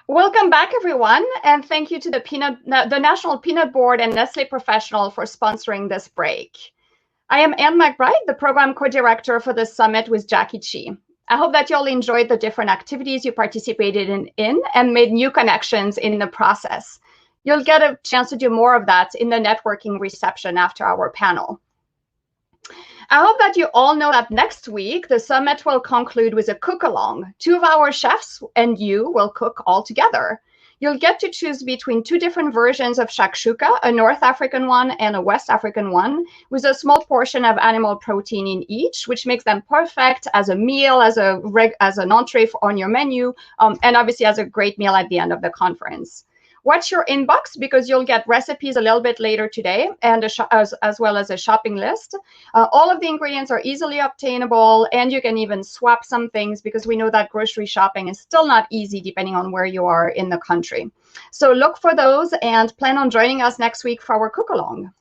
Welcome back, everyone, and thank you to the National Peanut Board and Nestle Professional for sponsoring this break. I am Anne McBride, the program co-director for the summit with Jackie Chi. I hope that you all enjoyed the different activities you participated in and made new connections in the process. You'll get a chance to do more of that in the networking reception after our panel. I hope that you all know that next week, the summit will conclude with a cook-along. 2 of our chefs and you will cook all together. You'll get to choose between 2 different versions of shakshuka, a North African one and a West African one, with a small portion of animal protein in each, which makes them perfect as a meal, as an entree on your menu, and obviously as a great meal at the end of the conference. Watch your inbox because you'll get recipes a little bit later today, and as well as a shopping list. All of the ingredients are easily obtainable, and you can even swap some things because we know that grocery shopping is still not easy depending on where you are in the country. So look for those and plan on joining us next week for our cook-along.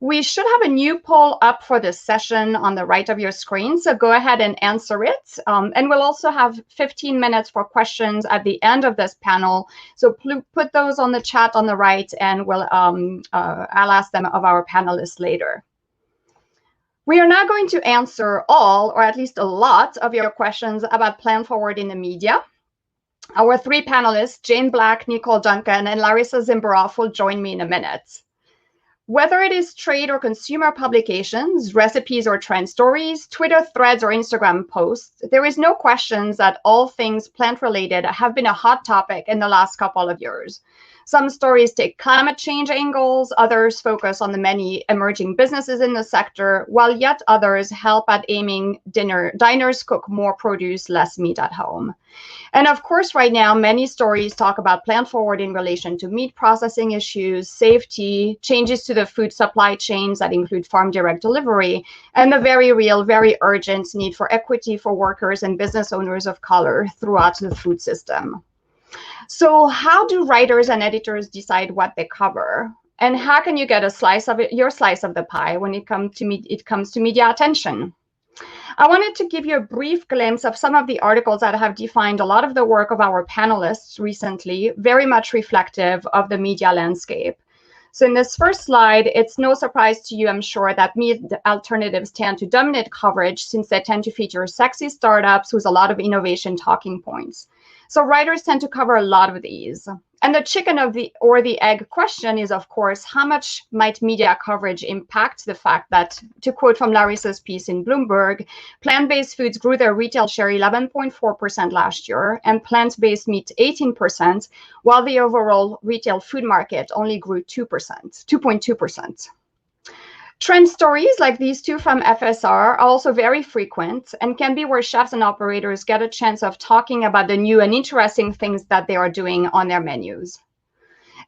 We should have a new poll up for this session on the right of your screen, so go ahead and answer it. And we'll also have 15 minutes for questions at the end of this panel. So put those on the chat on the right, and I'll ask them of our panelists later. We are now going to answer all, or at least a lot, of your questions about Plan Forward in the media. Our 3 panelists, Jane Black, Nicole Duncan, and Larissa Zimberoff, will join me in a minute. Whether it is trade or consumer publications, recipes or trend stories, Twitter threads or Instagram posts, there is no question that all things plant-related have been a hot topic in the last couple of years. Some stories take climate change angles, others focus on the many emerging businesses in the sector, while yet others help at aiming diners cook more produce, less meat at home. And of course, right now, many stories talk about Plan Forward in relation to meat processing issues, safety, changes to the food supply chains that include farm direct delivery, and the very real, very urgent need for equity for workers and business owners of color throughout the food system. So how do writers and editors decide what they cover? And how can you get a slice of it, your slice of the pie when it comes to media attention? I wanted to give you a brief glimpse of some of the articles that have defined a lot of the work of our panelists recently, very much reflective of the media landscape. So in this first slide, it's no surprise to you, I'm sure, that meat alternatives tend to dominate coverage since they tend to feature sexy startups with a lot of innovation talking points. So writers tend to cover a lot of these. And the chicken or the egg question is, of course, how much might media coverage impact the fact that, to quote from Larissa's piece in Bloomberg, plant-based foods grew their retail share 11.4% last year, and plant-based meat 18%, while the overall retail food market only grew 2.2%. Trend stories like these 2 from FSR are also very frequent and can be where chefs and operators get a chance of talking about the new and interesting things that they are doing on their menus.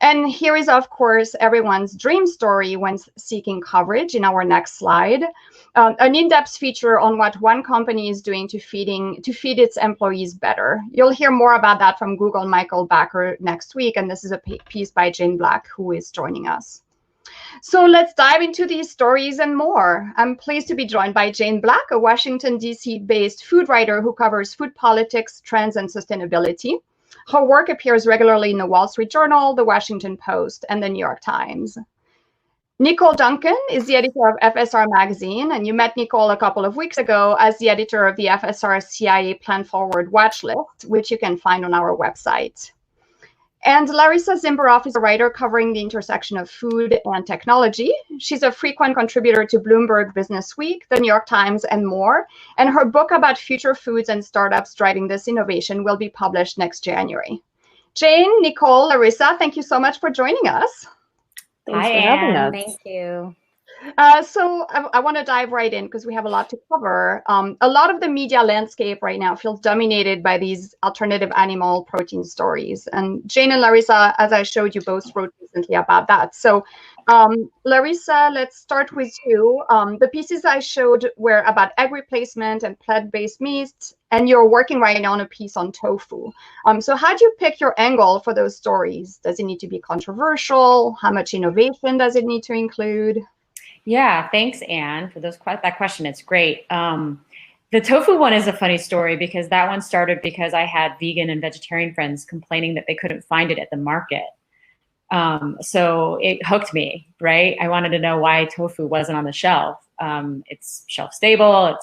And here is, of course, everyone's dream story when seeking coverage in our next slide, an in-depth feature on what one company is doing to feed its employees better. You'll hear more about that from Google Michael Backer next week, and this is a piece by Jane Black, who is joining us. So let's dive into these stories and more. I'm pleased to be joined by Jane Black, a Washington, D.C.-based food writer who covers food politics, trends, and sustainability. Her work appears regularly in the Wall Street Journal, the Washington Post, and the New York Times. Nicole Duncan is the editor of FSR magazine, and you met Nicole a couple of weeks ago as the editor of the FSR CIA Plan Forward watch list, which you can find on our website. And Larissa Zimberoff is a writer covering the intersection of food and technology. She's a frequent contributor to Bloomberg Business Week, the New York Times, and more. And her book about future foods and startups driving this innovation will be published next January. Jane, Nicole, Larissa, thank you so much for joining us. Thanks for having us. Thank you. So I want to dive right in because we have a lot to cover. A lot of the media landscape right now feels dominated by these alternative animal protein stories. And Jane and Larissa, as I showed you, both wrote recently about that. So Larissa, let's start with you. The pieces I showed were about egg replacement and plant-based meats, and you're working right now on a piece on tofu. So how do you pick your angle for those stories? Does it need to be controversial? How much innovation does it need to include? Yeah, thanks, Anne, for that question. It's great. The tofu one is a funny story because that one started because I had vegan and vegetarian friends complaining that they couldn't find it at the market. So it hooked me, right? I wanted to know why tofu wasn't on the shelf. It's shelf stable.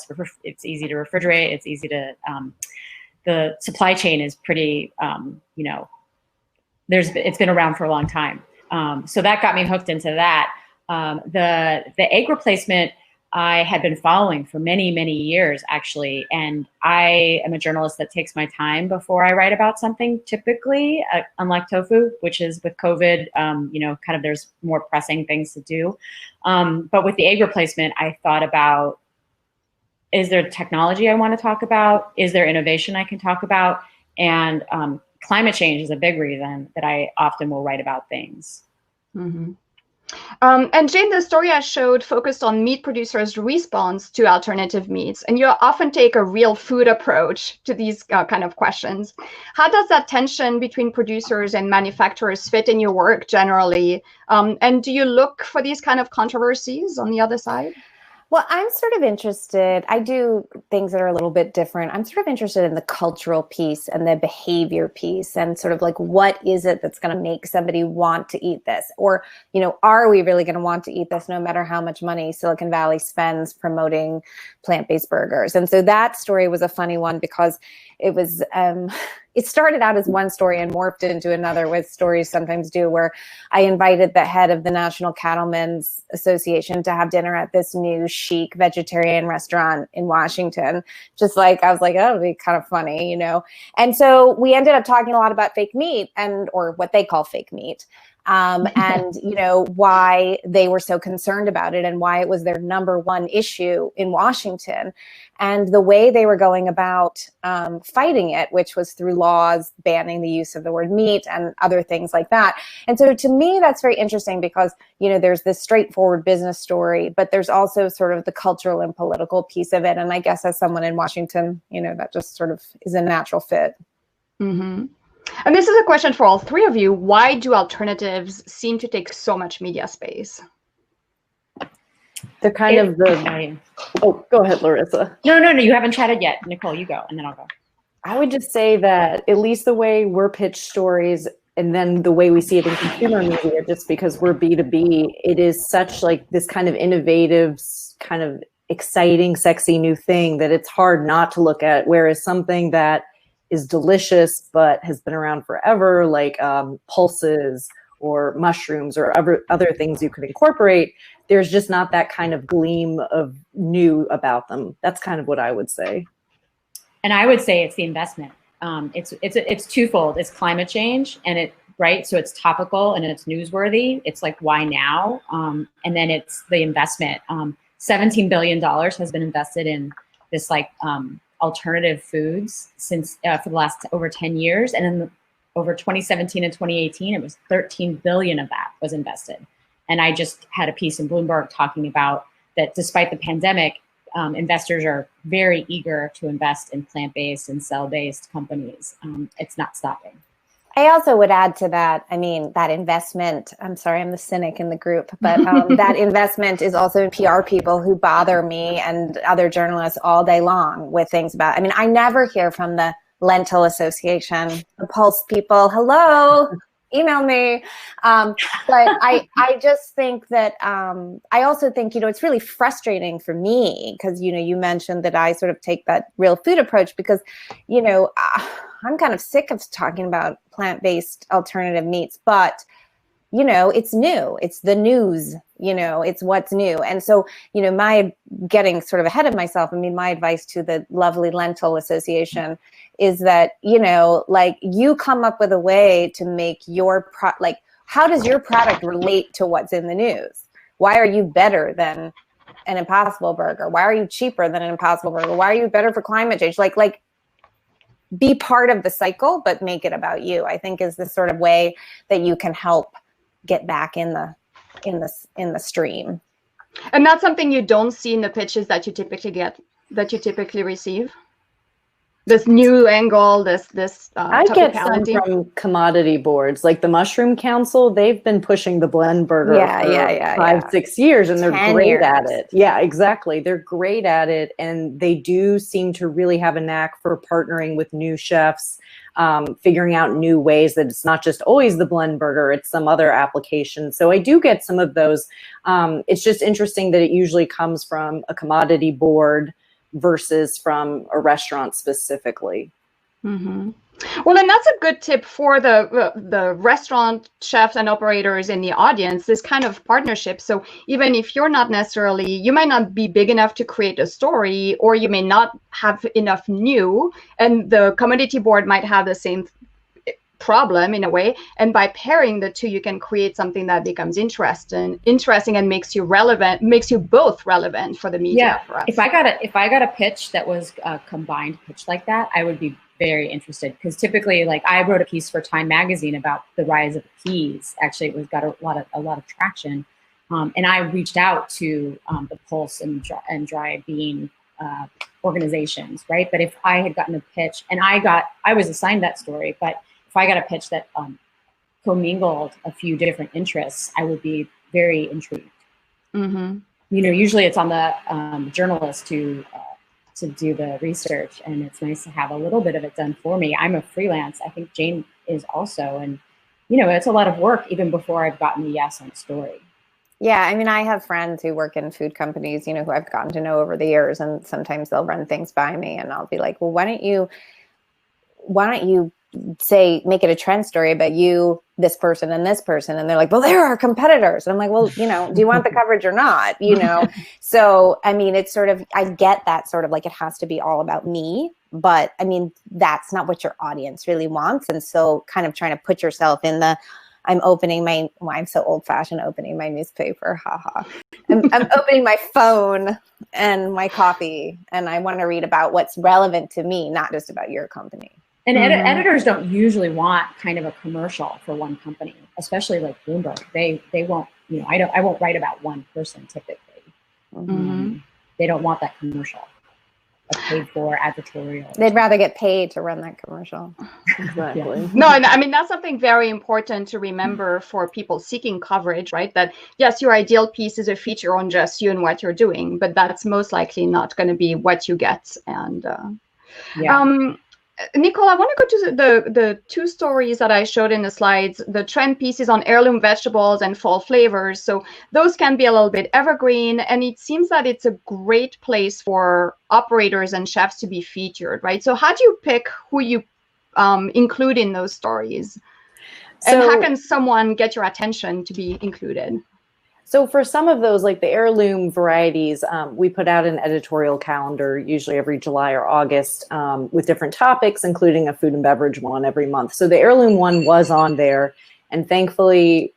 It's easy to refrigerate. It's easy to. The supply chain is pretty. It's been around for a long time. So that got me hooked into that. The egg replacement I had been following for many, many years, actually. And I am a journalist that takes my time before I write about something, typically, unlike tofu, which is with COVID, kind of there's more pressing things to do. But with the egg replacement, I thought about, is there technology I want to talk about? Is there innovation I can talk about? And climate change is a big reason that I often will write about things. Mm-hmm. And Jane, the story I showed focused on meat producers' response to alternative meats, and you often take a real food approach to these kind of questions. How does that tension between producers and manufacturers fit in your work generally? And do you look for these kind of controversies on the other side? Well, I'm sort of interested. I do things that are a little bit different. I'm sort of interested in the cultural piece and the behavior piece and sort of like, what is it that's going to make somebody want to eat this? Or, are we really going to want to eat this no matter how much money Silicon Valley spends promoting plant-based burgers? And so that story was a funny one because it was, it started out as one story and morphed into another, with stories sometimes do, where I invited the head of the National Cattlemen's Association to have dinner at this new chic vegetarian restaurant in Washington. Just like, I was like, oh, it'd be kind of funny, And so we ended up talking a lot about fake meat or what they call fake meat. And, why they were so concerned about it and why it was their number one issue in Washington, and the way they were going about fighting it, which was through laws banning the use of the word meat and other things like that. And so to me, that's very interesting because, there's this straightforward business story, but there's also sort of the cultural and political piece of it. And I guess as someone in Washington, that just sort of is a natural fit. Mm-hmm. And this is a question for all three of you. Why do alternatives seem to take so much media space? They're kind of the... Oh, go ahead, Larissa. No, you haven't chatted yet. Nicole, you go, and then I'll go. I would just say that at least the way we're pitched stories and then the way we see it in consumer media, just because we're B2B, it is such like this kind of innovative, kind of exciting, sexy new thing that it's hard not to look at, whereas something that is delicious but has been around forever, like pulses or mushrooms or other things you could incorporate, there's just not that kind of gleam of new about them. That's kind of what I would say. And I would say it's the investment. It's twofold. It's climate change, and so it's topical and it's newsworthy. It's like, why now? And then it's the investment. $17 billion has been invested in this alternative foods since for the last over 10 years. And then over 2017 and 2018, it was 13 billion of that was invested. And I just had a piece in Bloomberg talking about that despite the pandemic, investors are very eager to invest in plant-based and cell-based companies. It's not stopping. I also would add to that, that investment, I'm sorry, I'm the cynic in the group, but that investment is also PR people who bother me and other journalists all day long with things about, I never hear from the Lentil Association, the Pulse people, hello, email me. But I just think that, I also think, it's really frustrating for me because, you mentioned that I sort of take that real food approach because, I'm kind of sick of talking about plant-based alternative meats, but, it's new. It's the news, it's what's new. And so, my getting sort of ahead of myself, my advice to the lovely Lentil Association is that, you come up with a way to make your how does your product relate to what's in the news? Why are you better than an Impossible Burger? Why are you cheaper than an Impossible Burger? Why are you better for climate change? Be part of the cycle, but make it about you, I think is the sort of way that you can help get back in the stream. And that's something you don't see in the pitches that you typically receive? this new angle, this I get some topicality? from commodity boards, like the Mushroom Council. They've been pushing the blend burger for 5-6 years, and they're 10 great years. at it. Yeah, exactly. They're great at it, and they do seem to really have a knack for partnering with new chefs, figuring out new ways that it's not just always the blend burger, it's some other application. So I do get some of those. It's just interesting that it usually comes from a commodity board versus from a restaurant specifically. Mm-hmm. Well, and that's a good tip for the restaurant chefs and operators in the audience, this kind of partnership. So even if you're not necessarily, you might not be big enough to create a story, or you may not have enough new, and the commodity board might have the same problem in a way. And by pairing the two, you can create something that becomes interesting and makes you relevant, makes you both relevant for the media. Yeah. If I got a pitch that was a combined pitch like that, I would be very interested, because typically, like, I wrote a piece for Time magazine about the rise of peas. Actually, it was got a lot of traction, and I reached out to the Pulse and dry bean organizations, right? But if I had gotten a pitch, and I was assigned that story, but if I got a pitch that commingled a few different interests, I would be very intrigued. Mm-hmm. You know, usually it's on the journalist to do the research, and it's nice to have a little bit of it done for me. I'm a freelance. I think Jane is also, and you know, it's a lot of work even before I've gotten the yes on the story. Yeah, I mean, I have friends who work in food companies, you know, who I've gotten to know over the years, and sometimes they'll run things by me, and I'll be like, well, why don't you say, make it a trend story about you, this person, and this person? And they're like, well, they're our competitors. And I'm like, well, you know, do you want the coverage or not? You know? So, I mean, it's sort of, I get that sort of like, it has to be all about me, but I mean, that's not what your audience really wants. And so kind of trying to put yourself in the, I'm so old fashioned, opening my newspaper. Haha. I'm opening my phone and my coffee, and I want to read about what's relevant to me, not just about your company. And editors don't usually want kind of a commercial for one company, especially like Bloomberg. They won't, you know, I won't write about one person typically. Mm-hmm. They don't want that commercial, a paid for advertorial. They'd rather get paid to run that commercial. Exactly. Yeah. No, and I mean, that's something very important to remember for people seeking coverage, right? That yes, your ideal piece is a feature on just you and what you're doing, but that's most likely not going to be what you get. And Nicole, I want to go to the two stories that I showed in the slides, the trend pieces on heirloom vegetables and fall flavors. So those can be a little bit evergreen, and it seems that it's a great place for operators and chefs to be featured, right? So how do you pick who you include in those stories? And how can someone get your attention to be included? So for some of those, like the heirloom varieties, we put out an editorial calendar, usually every July or August, with different topics, including a food and beverage one every month. So the heirloom one was on there, and thankfully,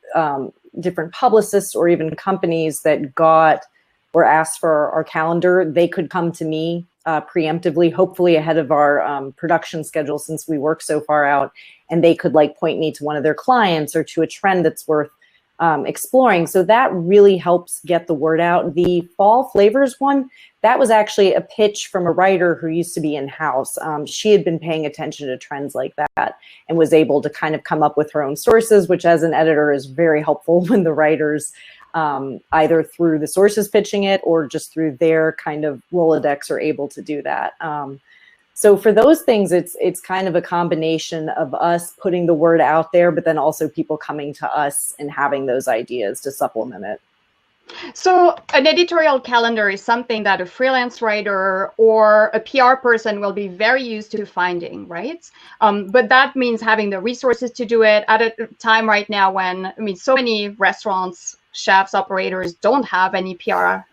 different publicists or even companies that were asked for our calendar, they could come to me preemptively, hopefully ahead of our production schedule, since we work so far out, and they could like point me to one of their clients or to a trend that's worth exploring. So that really helps get the word out. The fall flavors one, that was actually a pitch from a writer who used to be in-house. She had been paying attention to trends like that and was able to kind of come up with her own sources, which as an editor is very helpful when the writers, either through the sources pitching it or just through their kind of Rolodex, are able to do that. So for those things, it's kind of a combination of us putting the word out there, but then also people coming to us and having those ideas to supplement it. So an editorial calendar is something that a freelance writer or a PR person will be very used to finding, right? But that means having the resources to do it at a time right now when, I mean, so many restaurants, chefs, operators don't have any PR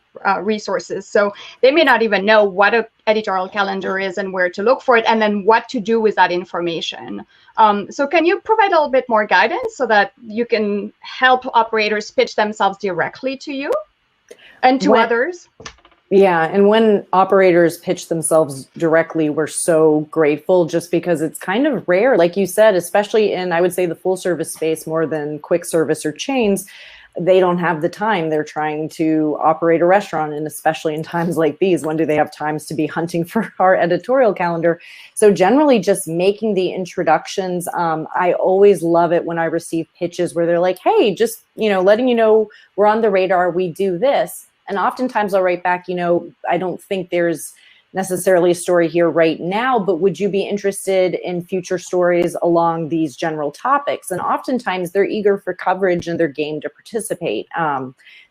resources. So they may not even know what an editorial calendar is and where to look for it, and then what to do with that information. So can you provide a little bit more guidance so that you can help operators pitch themselves directly to you and to others? Yeah, and when operators pitch themselves directly, we're so grateful, just because it's kind of rare, like you said, especially in, I would say, the full service space more than quick service or chains. they don't have the time. They're trying to operate a restaurant, and especially in times like these, when do they have times to be hunting for our editorial calendar? So generally just making the introductions. I always love it when I receive pitches where they're like, hey, just, letting you know we're on the radar, we do this. And oftentimes I'll write back, I don't think there's necessarily a story here right now, but would you be interested in future stories along these general topics? And oftentimes they're eager for coverage and they're game to participate.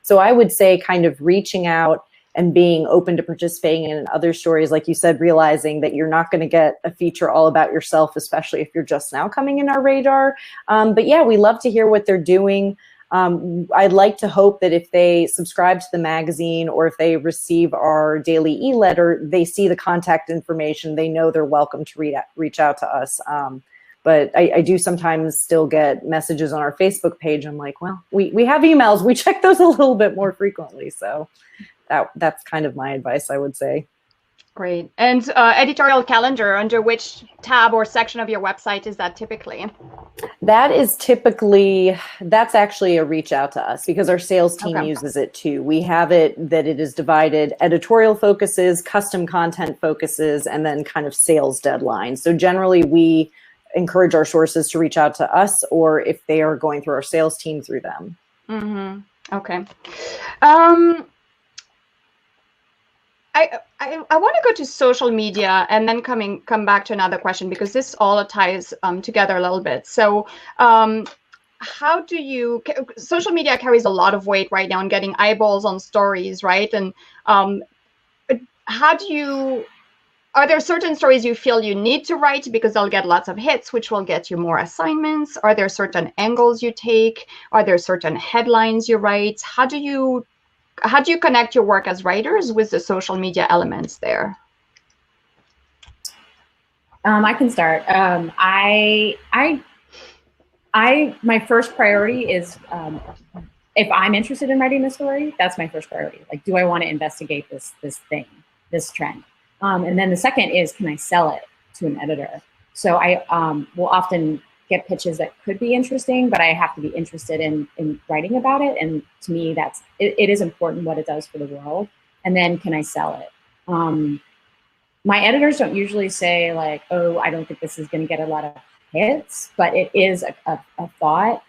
So I would say kind of reaching out and being open to participating in other stories, like you said, realizing that you're not going to get a feature all about yourself, especially if you're just now coming in our radar. But yeah, we love to hear what they're doing. I'd like to hope that if they subscribe to the magazine or if they receive our daily e-letter, they see the contact information. They know they're welcome to reach out to us. But I do sometimes still get messages on our Facebook page. I'm like, well, we have emails. We check those a little bit more frequently. So that's kind of my advice, I would say. Great. And editorial calendar, under which tab or section of your website is that typically? That's actually a reach out to us because our sales team uses it too. We have it that it is divided editorial focuses, custom content focuses, and then kind of sales deadlines. So generally we encourage our sources to reach out to us, or if they are going through our sales team, through them. Mm-hmm. Okay. I want to go to social media and then come back to another question, because this all ties together a little bit. So how do you, social media carries a lot of weight right now in getting eyeballs on stories, right? And how do you, are there certain stories you feel you need to write because they'll get lots of hits, which will get you more assignments? Are there certain angles you take? Are there certain headlines you write? How do you connect your work as writers with the social media elements there? I can start. My first priority is, if I'm interested in writing a story, that's my first priority. Like, do I want to investigate this trend? And then the second is, can I sell it to an editor? So I will often get pitches that could be interesting, but I have to be interested in writing about it. And to me, it is important what it does for the world. And then can I sell it? My editors don't usually say like, oh, I don't think this is going to get a lot of hits, but it is a thought.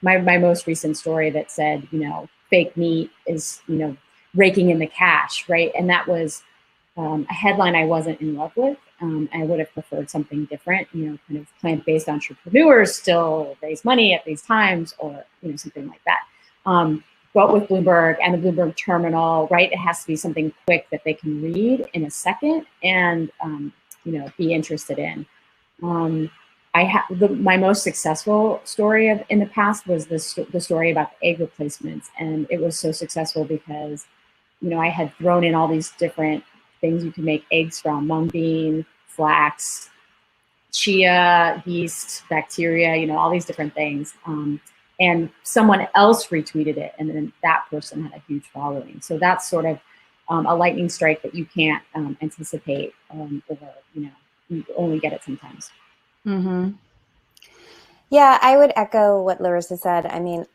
My most recent story that said, fake meat is, raking in the cash, right? And that was a headline I wasn't in love with. I would have preferred something different, kind of plant-based entrepreneurs still raise money at these times, or, something like that. But with Bloomberg and the Bloomberg terminal, right, it has to be something quick that they can read in a second and, be interested in. My most successful story in the past was the story about the egg replacements. And it was so successful because, I had thrown in all these different things you can make eggs from: mung bean, flax, chia, yeast, bacteria, all these different things. And someone else retweeted it, and then that person had a huge following. So that's sort of a lightning strike that you can't anticipate, or, you only get it sometimes. Mm-hmm. Yeah, I would echo what Larissa said. I mean,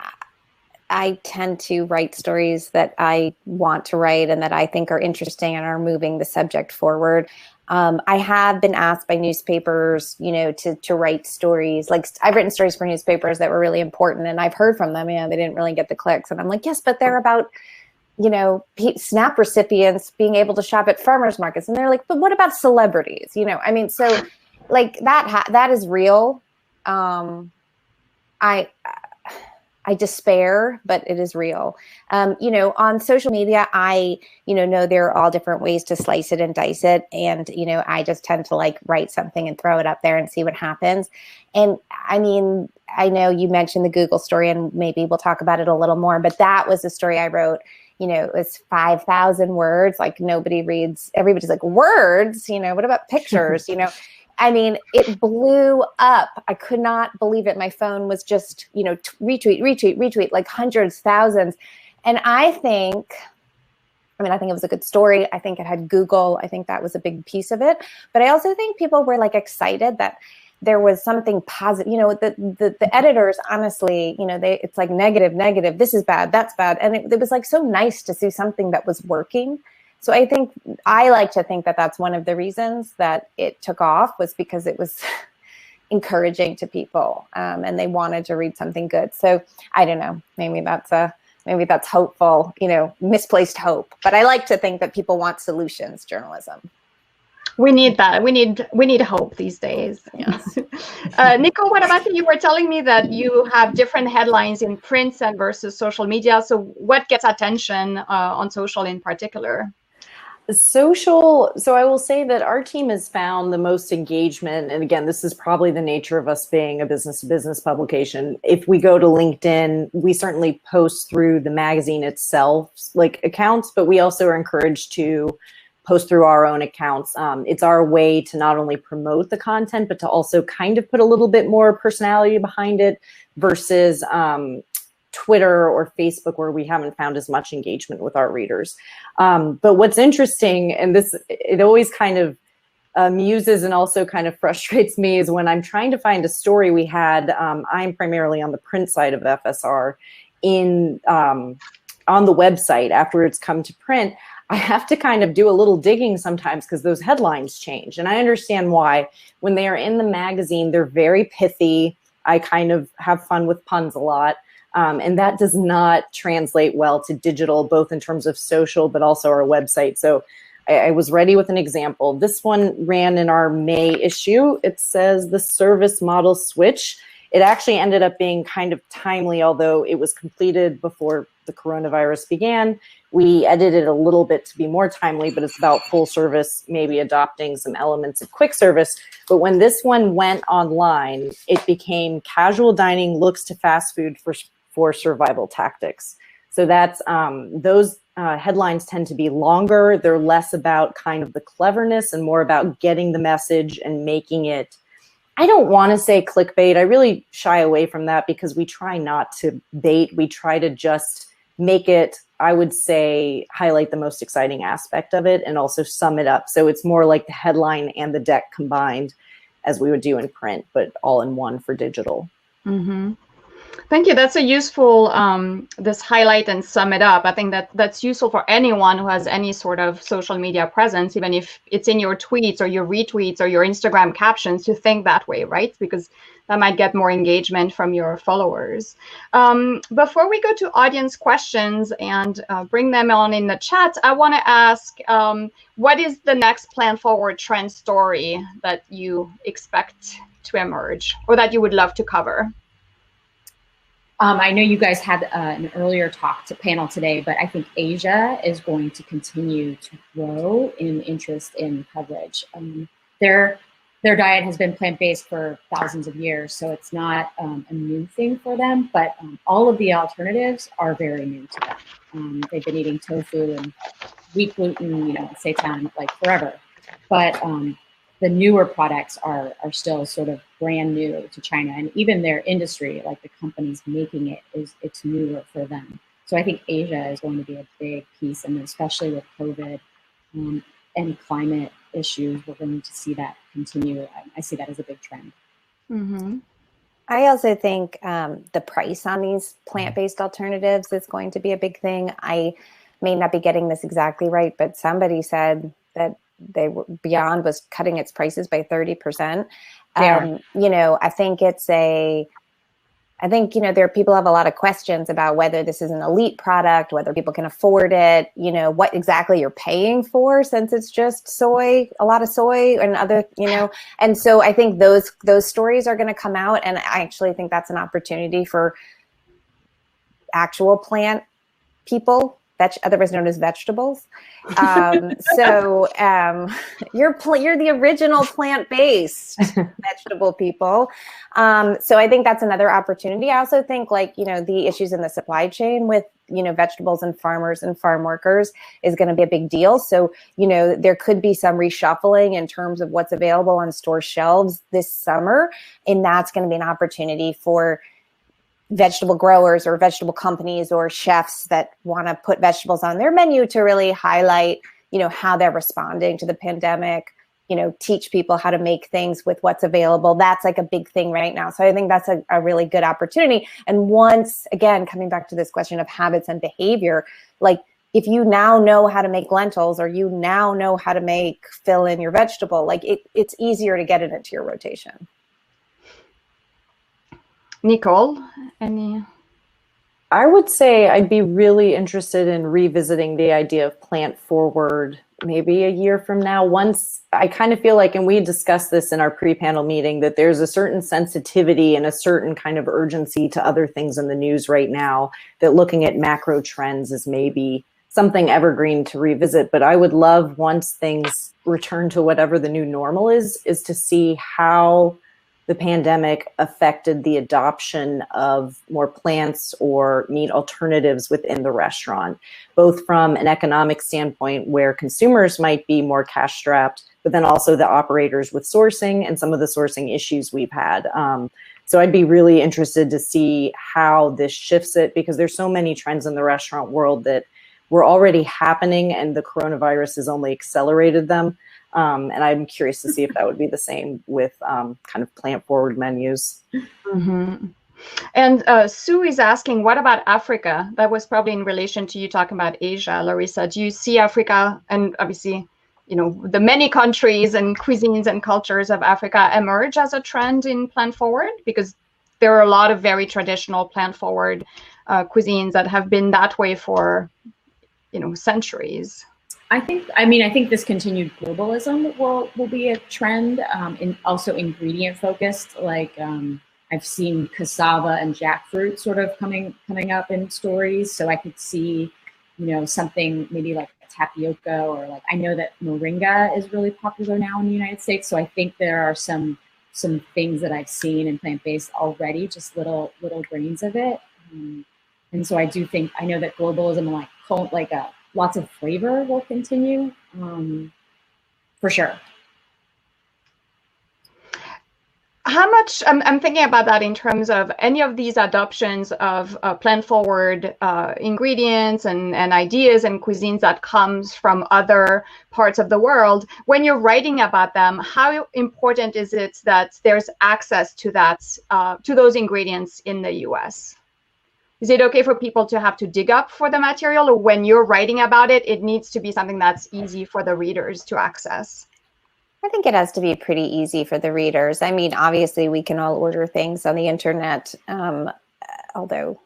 I tend to write stories that I want to write and that I think are interesting and are moving the subject forward. I have been asked by newspapers, to write stories. Like, I've written stories for newspapers that were really important, and I've heard from them, they didn't really get the clicks. And I'm like, yes, but they're about, SNAP recipients being able to shop at farmers markets. And they're like, but what about celebrities? So like that is real. I despair, but it is real. On social media, I, know there are all different ways to slice it and dice it. And, I just tend to write something and throw it up there and see what happens. And I mean, I know you mentioned the Google story, and maybe we'll talk about it a little more, but that was a story I wrote. It was 5,000 words. Like, nobody reads, everybody's like, words, what about pictures, I mean, it blew up. I could not believe it. My phone was just, retweet, like hundreds, thousands. And I think it was a good story. I think it had Google. I think that was a big piece of it. But I also think people were excited that there was something positive, the editors, honestly, it's like negative, this is bad, that's bad. And it was like so nice to see something that was working. So I like to think that that's one of the reasons that it took off, was because it was encouraging to people, and they wanted to read something good. So I don't know, maybe that's hopeful, misplaced hope. But I like to think that people want solutions journalism. We need that. We need hope these days. Yes. Nicole, what about you? You were telling me that you have different headlines in print and versus social media. So what gets attention on social in particular? Social. So I will say that our team has found the most engagement. And again, this is probably the nature of us being a business-to-business publication. If we go to LinkedIn, we certainly post through the magazine itself, like accounts, but we also are encouraged to post through our own accounts. It's our way to not only promote the content, but to also kind of put a little bit more personality behind it versus Twitter or Facebook, where we haven't found as much engagement with our readers. But what's interesting, and it always kind of amuses and also kind of frustrates me, is when I'm trying to find a story we had, I'm primarily on the print side of FSR, on the website after it's come to print. I have to kind of do a little digging sometimes because those headlines change. And I understand why. When they are in the magazine, they're very pithy. I kind of have fun with puns a lot. And that does not translate well to digital, both in terms of social, but also our website. So I was ready with an example. This one ran in our May issue. It says the service model switch. It actually ended up being kind of timely, although it was completed before the coronavirus began. We edited a little bit to be more timely, but it's about full service, maybe adopting some elements of quick service. But when this one went online, it became casual dining looks to fast food for survival tactics. So that's those headlines tend to be longer. They're less about kind of the cleverness and more about getting the message and making it, I don't want to say clickbait. I really shy away from that because we try not to bait. We try to just make it, I would say, highlight the most exciting aspect of it and also sum it up. So it's more like the headline and the deck combined, as we would do in print, but all in one for digital. Mm-hmm. Thank you. That's a useful, this highlight and sum it up. I think that's useful for anyone who has any sort of social media presence, even if it's in your tweets or your retweets or your Instagram captions, to think that way, right? Because that might get more engagement from your followers. Before we go to audience questions and bring them on in the chat, I want to ask, what is the next plan forward trend story that you expect to emerge or that you would love to cover? I know you guys had an earlier panel today, but I think Asia is going to continue to grow in interest in coverage. Their diet has been plant-based for thousands of years, so it's not a new thing for them, but all of the alternatives are very new to them. They've been eating tofu and wheat gluten, seitan, like forever. But the newer products are still sort of brand new to China, and even their industry, like the companies making it, it's newer for them. So I think Asia is going to be a big piece, and especially with COVID and climate issues, we're going to see that continue. I see that as a big trend. Mm-hmm. I also think the price on these plant-based alternatives is going to be a big thing. I may not be getting this exactly right, but somebody said that Beyond was cutting its prices by 30%. I think there are people have a lot of questions about whether this is an elite product, whether people can afford it, what exactly you're paying for, since it's just soy, a lot of soy and other, and so I think those stories are going to come out. And I actually think that's an opportunity for actual plant people, otherwise known as vegetables. You're the original plant-based vegetable people. So I think that's another opportunity. I also think the issues in the supply chain with, vegetables and farmers and farm workers is going to be a big deal. So, there could be some reshuffling in terms of what's available on store shelves this summer. And that's going to be an opportunity for vegetable growers or vegetable companies or chefs that want to put vegetables on their menu to really highlight, how they're responding to the pandemic, teach people how to make things with what's available. That's like a big thing right now. So I think that's a really good opportunity. And once again, coming back to this question of habits and behavior, like if you now know how to make lentils, or you now know how to fill in your vegetable, like it's easier to get it into your rotation. Nicole, any? I would say I'd be really interested in revisiting the idea of plant forward maybe a year from now. Once I kind of feel like, and we discussed this in our pre-panel meeting, that there's a certain sensitivity and a certain kind of urgency to other things in the news right now, that looking at macro trends is maybe something evergreen to revisit. But I would love, once things return to whatever the new normal is to see how the pandemic affected the adoption of more plants or meat alternatives within the restaurant, both from an economic standpoint where consumers might be more cash strapped, but then also the operators with sourcing and some of the sourcing issues we've had. So I'd be really interested to see how this shifts it, because there's so many trends in the restaurant world that were already happening and the coronavirus has only accelerated them. And I'm curious to see if that would be the same with kind of plant forward menus. Mm-hmm. And Sue is asking, what about Africa? That was probably in relation to you talking about Asia, Larissa. Do you see Africa, and obviously, the many countries and cuisines and cultures of Africa emerge as a trend in plant forward? Because there are a lot of very traditional plant forward cuisines that have been that way for, centuries. I think this continued globalism will be a trend, and also ingredient focused. Like I've seen cassava and jackfruit sort of coming up in stories. So I could see, something maybe like tapioca, or like, I know that moringa is really popular now in the United States. So I think there are some things that I've seen in plant-based already, just little grains of it. And so I do think, I know that globalism and lots of flavor will continue, for sure. How much, I'm thinking about that in terms of any of these adoptions of plant forward ingredients and ideas and cuisines that comes from other parts of the world. When you're writing about them, how important is it that there's access to that, to those ingredients in the US? Is it okay for people to have to dig up for the material, or when you're writing about it, it needs to be something that's easy for the readers to access? I think it has to be pretty easy for the readers. I mean, obviously we can all order things on the internet, although,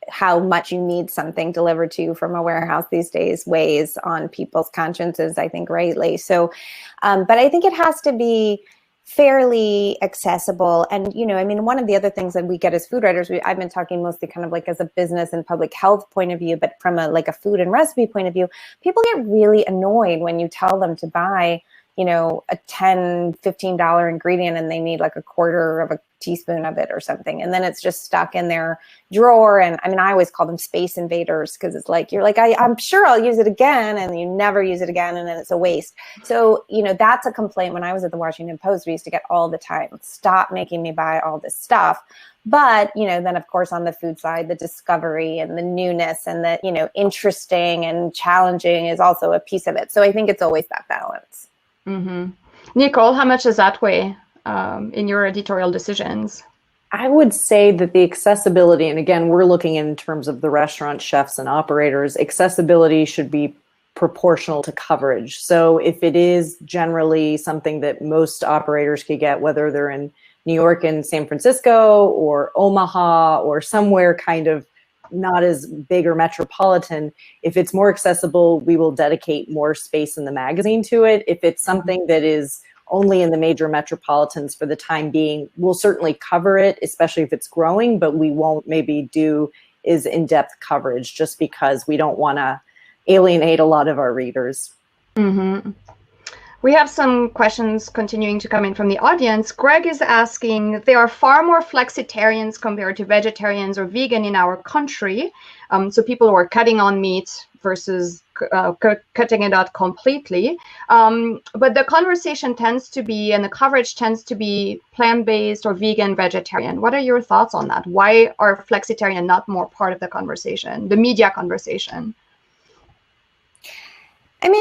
how much you need something delivered to you from a warehouse these days weighs on people's consciences, I think, rightly. So, but I think it has to be fairly accessible. And, one of the other things that we get as food writers, I've been talking mostly kind of like as a business and public health point of view, but from a food and recipe point of view, people get really annoyed when you tell them to buy, a $10, $15 ingredient and they need like a quarter of a teaspoon of it or something. And then it's just stuck in their drawer. And I always call them space invaders, because it's like, you're like, I'm sure I'll use it again. And you never use it again. And then it's a waste. So, that's a complaint. When I was at the Washington Post, we used to get all the time, stop making me buy all this stuff. But, then of course, on the food side, the discovery and the newness and the, interesting and challenging is also a piece of it. So I think it's always that balance. Mm-hmm. Nicole, how much does that weigh in your editorial decisions? I would say that the accessibility, and again, we're looking in terms of the restaurant chefs and operators, accessibility should be proportional to coverage. So if it is generally something that most operators could get, whether they're in New York and San Francisco or Omaha or somewhere kind of not as big or metropolitan, if it's more accessible, we will dedicate more space in the magazine to it. If it's something that is only in the major metropolitans for the time being, we'll certainly cover it, especially if it's growing, but we won't maybe do is in-depth coverage, just because we don't want to alienate a lot of our readers. Mm-hmm. We have some questions continuing to come in from the audience. Greg is asking, there are far more flexitarians compared to vegetarians or vegan in our country. So people who are cutting on meat versus cutting it out completely. But the conversation tends to be, and the coverage tends to be plant-based or vegan, vegetarian. What are your thoughts on that? Why are flexitarian not more part of the conversation, the media conversation? I'm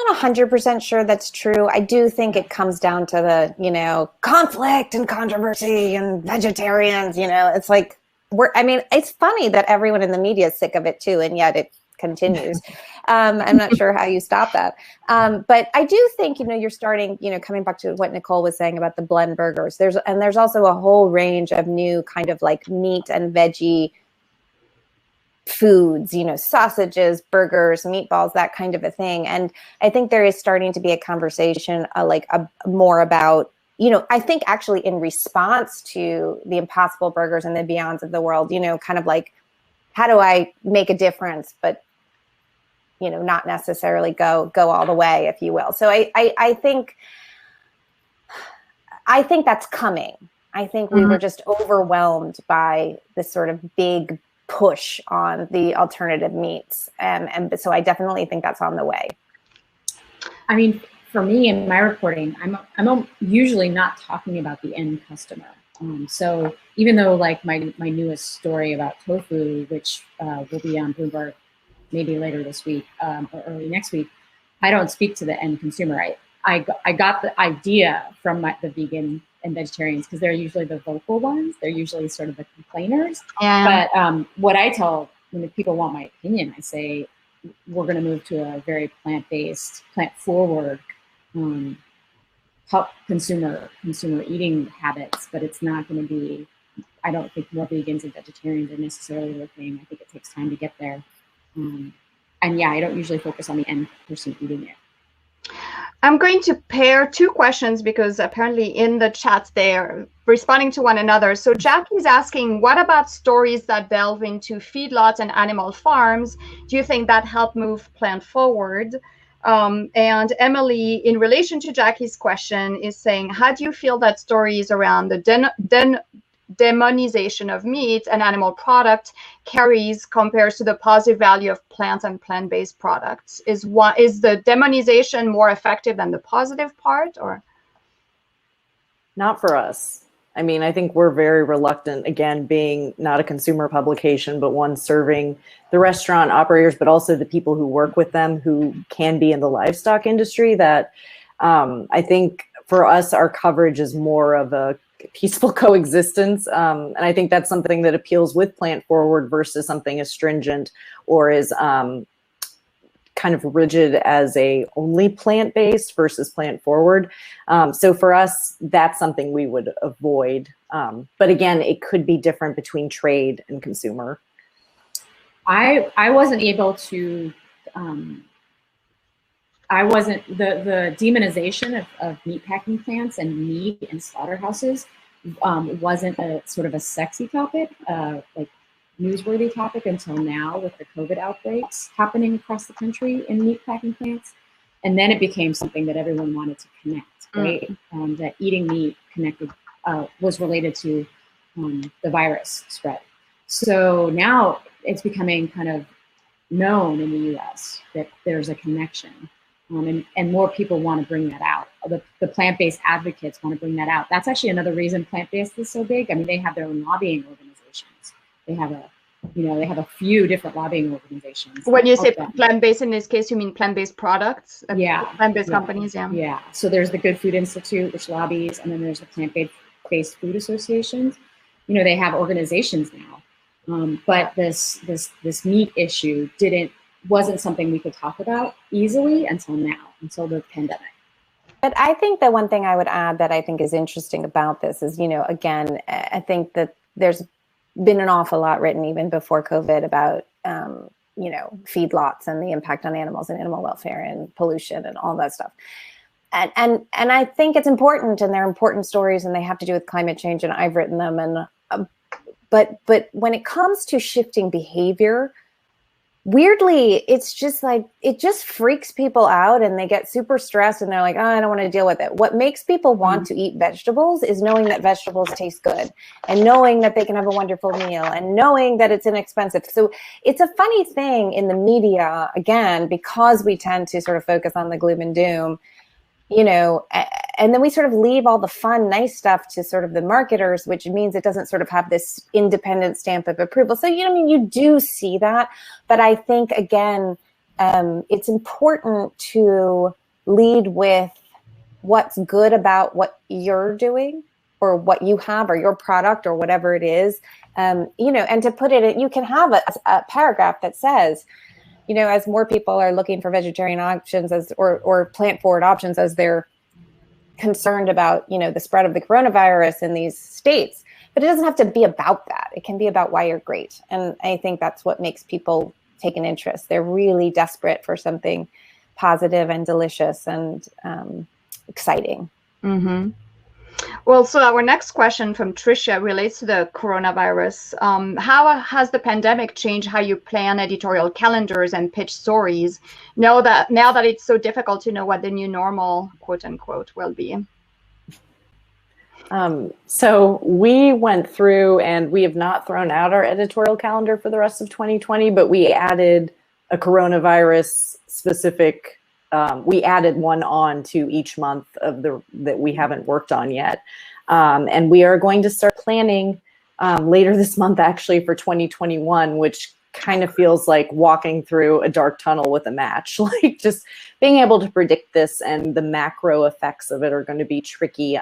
not 100% sure that's true. I do think it comes down to the, conflict and controversy and vegetarians, it's like, it's funny that everyone in the media is sick of it too, and yet it continues. I'm not sure how you stop that. But I do think, you're starting, coming back to what Nicole was saying about the blend burgers. There's also a whole range of new kind of like meat and veggie foods, sausages, burgers, meatballs, that kind of a thing. And I think there is starting to be a conversation more about, I think actually in response to the Impossible Burgers and the Beyonds of the world, kind of like, how do I make a difference, but, not necessarily go all the way, if you will. So I think that's coming. I think we were just overwhelmed by this sort of big push on the alternative meats. And so I definitely think that's on the way. I mean, for me in my reporting, I'm usually not talking about the end customer. So even though like my newest story about tofu, which will be on Bloomberg maybe later this week or early next week, I don't speak to the end consumer. I got the idea from the vegan and vegetarians because they're usually the vocal ones. They're usually sort of the complainers. Yeah. But what I tell when people want my opinion, I say we're going to move to a very plant-based, plant-forward consumer eating habits. But it's not going to be. I don't think more vegans and vegetarians are necessarily the thing. I think it takes time to get there. And yeah, I don't usually focus on the end person eating it. I'm going to pair two questions because apparently in the chat they're responding to one another. So Jackie's asking, what about stories that delve into feedlots and animal farms? Do you think that helped move plant forward? And Emily, in relation to Jackie's question, is saying, how do you feel that stories around the demonization of meat and animal product compares to the positive value of plant and plant-based products? Is the demonization more effective than the positive part, or? Not for us. I mean, I think we're very reluctant, again, being not a consumer publication, but one serving the restaurant operators, but also the people who work with them who can be in the livestock industry, that I think for us, our coverage is more of a peaceful coexistence. And I think that's something that appeals with plant forward versus something as stringent or as kind of rigid as a only plant-based versus plant forward. So for us, that's something we would avoid. But again, it could be different between trade and consumer. I wasn't able to, the demonization of meatpacking plants and meat and slaughterhouses wasn't a sort of a sexy topic, like newsworthy topic until now with the COVID outbreaks happening across the country in meatpacking plants. And then it became something that everyone wanted to connect, right? That eating meat was related to the virus spread. So now it's becoming kind of known in the US that there's a connection. And more people want to bring that out. The plant-based advocates want to bring that out. That's actually another reason plant-based is so big. I mean, they have their own lobbying organizations. They have a few different lobbying organizations. When you say plant-based, in this case, you mean plant-based products? Yeah. Plant-based companies, yeah. Yeah. So there's the Good Food Institute, which lobbies, and then there's the plant-based food associations. They have organizations now. But this meat issue wasn't something we could talk about easily until the pandemic. But I think the one thing I would add that I think is interesting about this is, again, I think that there's been an awful lot written even before COVID about, feedlots and the impact on animals and animal welfare and pollution and all that stuff. And I think it's important, and they're important stories, and they have to do with climate change, and I've written them. And but when it comes to shifting behavior, weirdly, it's just like, it just freaks people out and they get super stressed and they're like, oh, I don't want to deal with it. What makes people want to eat vegetables is knowing that vegetables taste good and knowing that they can have a wonderful meal and knowing that it's inexpensive. So it's a funny thing in the media, again, because we tend to sort of focus on the gloom and doom, and then we sort of leave all the fun, nice stuff to sort of the marketers, which means it doesn't sort of have this independent stamp of approval. So, you do see that. But I think, again, it's important to lead with what's good about what you're doing or what you have or your product or whatever it is, and to put it, you can have a paragraph that says, as more people are looking for vegetarian options or plant-forward options as they're concerned about, the spread of the coronavirus in these states. But it doesn't have to be about that. It can be about why you're great. And I think that's what makes people take an interest. They're really desperate for something positive and delicious and exciting. Mm-hmm. Well, so our next question from Tricia relates to the coronavirus. How has the pandemic changed how you plan editorial calendars and pitch stories now that it's so difficult to know what the new normal, quote unquote, will be? So we went through, and we have not thrown out our editorial calendar for the rest of 2020, but we added a coronavirus specific. We added one on to each month that we haven't worked on yet. And we are going to start planning later this month, actually, for 2021, which kind of feels like walking through a dark tunnel with a match. Like, just being able to predict this and the macro effects of it are going to be tricky.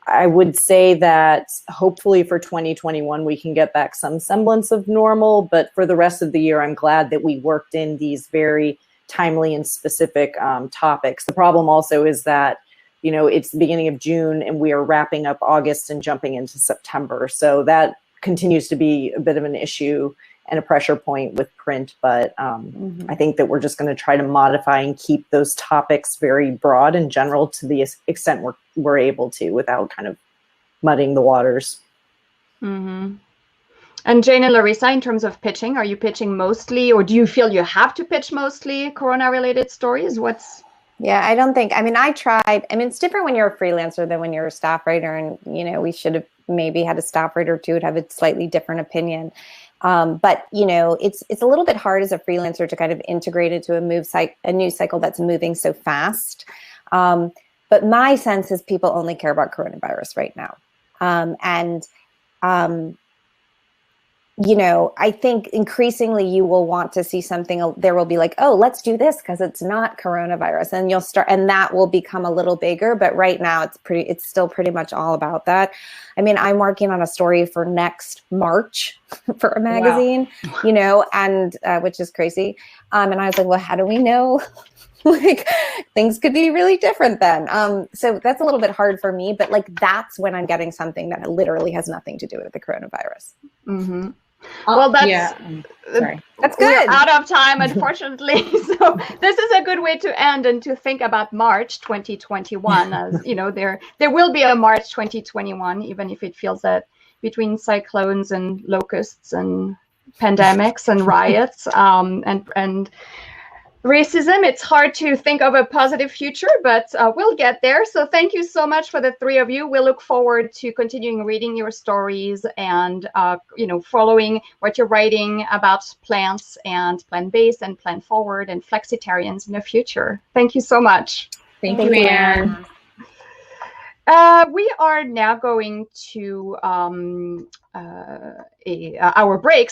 I would say that hopefully for 2021, we can get back some semblance of normal. But for the rest of the year, I'm glad that we worked in these very timely and specific topics. The problem also is that, it's the beginning of June and we are wrapping up August and jumping into September. So that continues to be a bit of an issue and a pressure point with print. But I think that we're just going to try to modify and keep those topics very broad and general to the extent we're able to, without kind of muddying the waters. Mm-hmm. And Jane and Larissa, in terms of pitching, are you pitching mostly, or do you feel you have to pitch mostly Corona-related stories? Yeah, I don't think, I tried. It's different when you're a freelancer than when you're a staff writer. And, we should have maybe had a staff writer too, would have a slightly different opinion. But, it's a little bit hard as a freelancer to kind of integrate into a news cycle that's moving so fast. But my sense is people only care about coronavirus right now. I think increasingly you will want to see something. There will be like, oh, let's do this because it's not coronavirus, and you'll start, and that will become a little bigger. But right now, it's still pretty much all about that. I'm working on a story for next March for a magazine, wow. And which is crazy. And I was like, well, how do we know? Like, things could be really different then. So that's a little bit hard for me. But that's when I'm getting something that literally has nothing to do with the coronavirus. Mm-hmm. Well, that's sorry. That's good. We're out of time, unfortunately. So this is a good way to end and to think about March 2021. As there will be a March 2021, even if it feels that between cyclones and locusts and pandemics and riots and racism, it's hard to think of a positive future, but we'll get there. So thank you so much for the three of you. We look forward to continuing reading your stories and, following what you're writing about plants and plant-based and plant-forward and flexitarians in the future. Thank you so much. Thank you, Anne. We are now going to our break,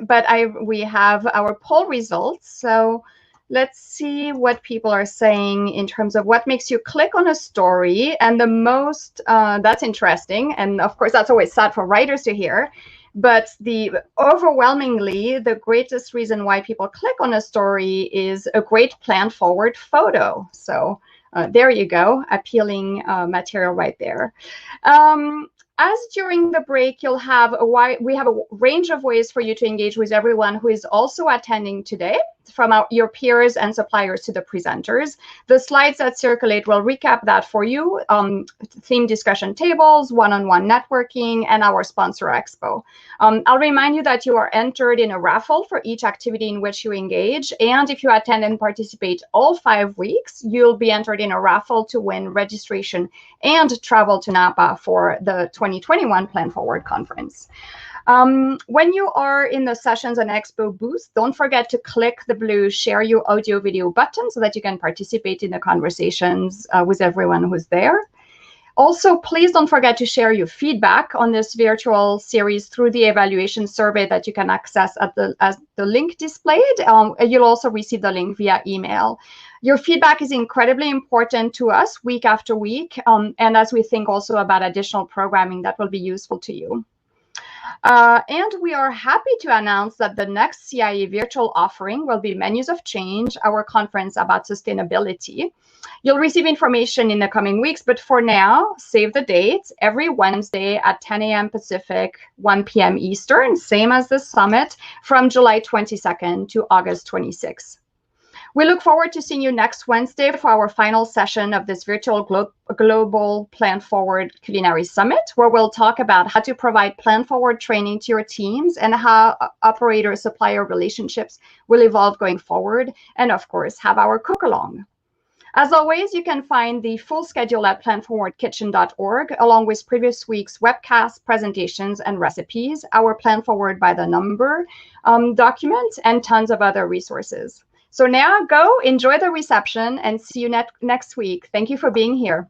but we have our poll results. So let's see what people are saying in terms of what makes you click on a story. And the most, that's interesting. And of course, that's always sad for writers to hear. But overwhelmingly, the greatest reason why people click on a story is a great plant-forward photo. So there you go, appealing material right there. As during the break, we have a range of ways for you to engage with everyone who is also attending today, from your peers and suppliers to the presenters. The slides that circulate will recap that for you, theme discussion tables, one-on-one networking, and our sponsor expo. I'll remind you that you are entered in a raffle for each activity in which you engage. And if you attend and participate all 5 weeks, you'll be entered in a raffle to win registration and travel to Napa for the 2021 Plan Forward Conference. When you are in the sessions and expo booth, don't forget to click the blue share your audio video button so that you can participate in the conversations with everyone who's there. Also, please don't forget to share your feedback on this virtual series through the evaluation survey that you can access at the link displayed. You'll also receive the link via email. Your feedback is incredibly important to us week after week, and as we think also about additional programming that will be useful to you. And we are happy to announce that the next CIE virtual offering will be Menus of Change, our conference about sustainability. You'll receive information in the coming weeks, but for now, save the dates every Wednesday at 10 a.m. Pacific, 1 p.m. Eastern, same as the summit, from July 22nd to August 26th. We look forward to seeing you next Wednesday for our final session of this virtual Global Plan Forward Culinary Summit, where we'll talk about how to provide plan forward training to your teams and how operator-supplier relationships will evolve going forward, and of course, have our cook-along. As always, you can find the full schedule at planforwardkitchen.org, along with previous week's webcasts, presentations, and recipes, our Plan Forward by the Number document, and tons of other resources. So now go enjoy the reception and see you next week. Thank you for being here.